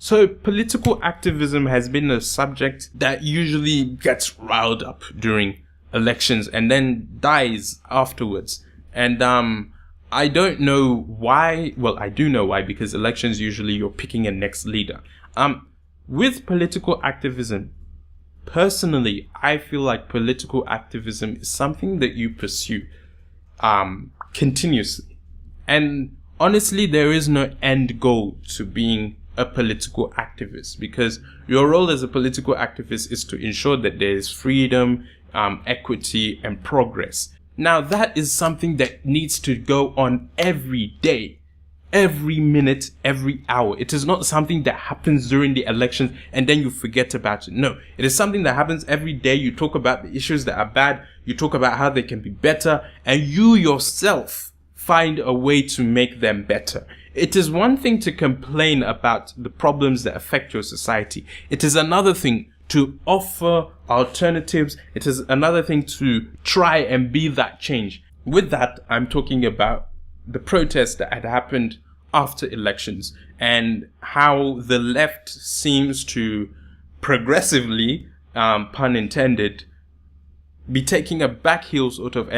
So political activism has been a subject that usually gets riled up during elections and then dies afterwards. And I don't know why. Well, I do know why, because elections usually you're picking a next leader. With political activism, personally, I feel like political activism is something that you pursue continuously. And honestly, there is no end goal to being a political activist, because your role as a political activist is to ensure that there is freedom, equity, and progress. Now, that is something that needs to go on every day, every minute, every hour. It is not something that happens during the elections and then you forget about it. No, it is something that happens every day. You talk about the issues that are bad. You talk about how they can be better, and you yourself find a way to make them better. It is one thing to complain about the problems that affect your society. It is another thing to offer alternatives. It is another thing to try and be that change. With that, I'm talking about the protests that had happened after elections and how the left seems to progressively, pun intended, be taking a back heel sort of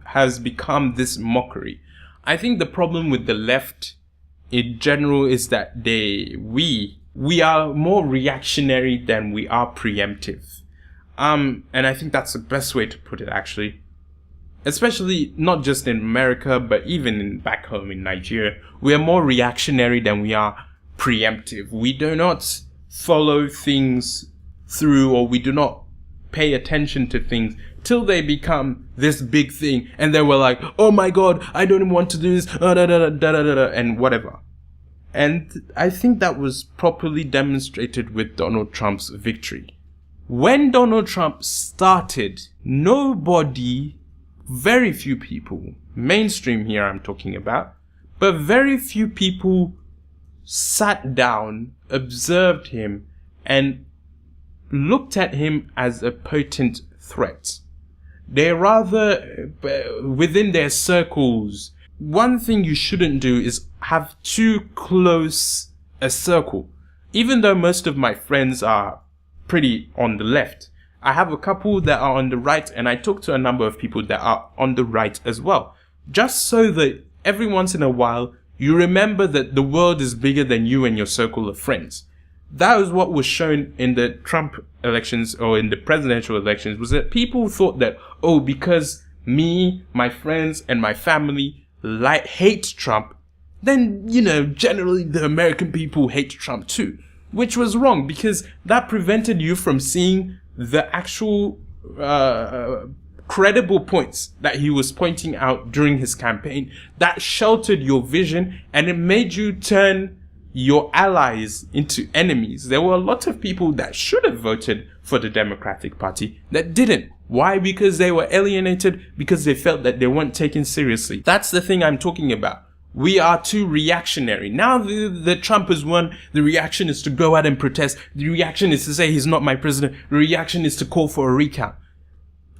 has become this mockery. I think the problem with the left in general is that we are more reactionary than we are preemptive. And I think that's the best way to put it, actually. Especially not just in America, but even back home in Nigeria, we are more reactionary than we are preemptive. We do not follow things through, or we do not pay attention to things till they become this big thing, and then we're like, oh my god, I don't even want to do this, and whatever. And I think that was properly demonstrated with Donald Trump's victory. When Donald Trump started, very few people, mainstream here I'm talking about, but very few people sat down, observed him, and looked at him as a potent threat. They rather, within their circles, one thing you shouldn't do is have too close a circle. Even though most of my friends are pretty on the left, I have a couple that are on the right, and I talk to a number of people that are on the right as well. Just so that every once in a while, you remember that the world is bigger than you and your circle of friends. That was what was shown in the Trump elections, or in the presidential elections, was that people thought that, oh, because me, my friends, and my family hate Trump, then, generally the American people hate Trump too. Which was wrong, because that prevented you from seeing the actual credible points that he was pointing out during his campaign. That sheltered your vision, and it made you turn your allies into enemies. There were a lot of people that should have voted for the Democratic Party that didn't. Why? Because they were alienated, because they felt that they weren't taken seriously. That's the thing I'm talking about. We are too reactionary. Now the Trump has won, the reaction is to go out and protest. The reaction is to say he's not my president. The reaction is to call for a recount.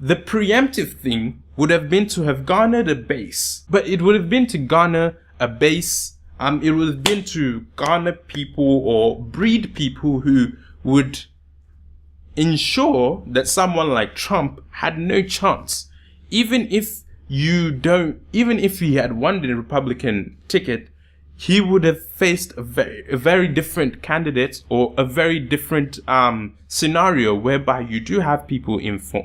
The preemptive thing would have been to have garnered a base. But it would have been to garner a base. It would have been to garner people or breed people who would ensure that someone like Trump had no chance. Even if he had won the Republican ticket, he would have faced a very different candidate, or a very different scenario, whereby you do have people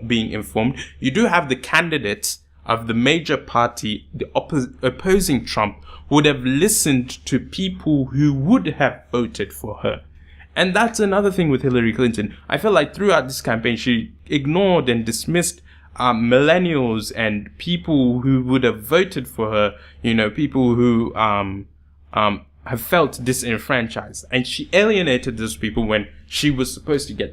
being informed. You do have the candidates of the major party, the opposing Trump, would have listened to people who would have voted for her. And that's another thing with Hillary Clinton. I feel like throughout this campaign, she ignored and dismissed millennials and people who would have voted for her, people who have felt disenfranchised. And she alienated those people when she was supposed to get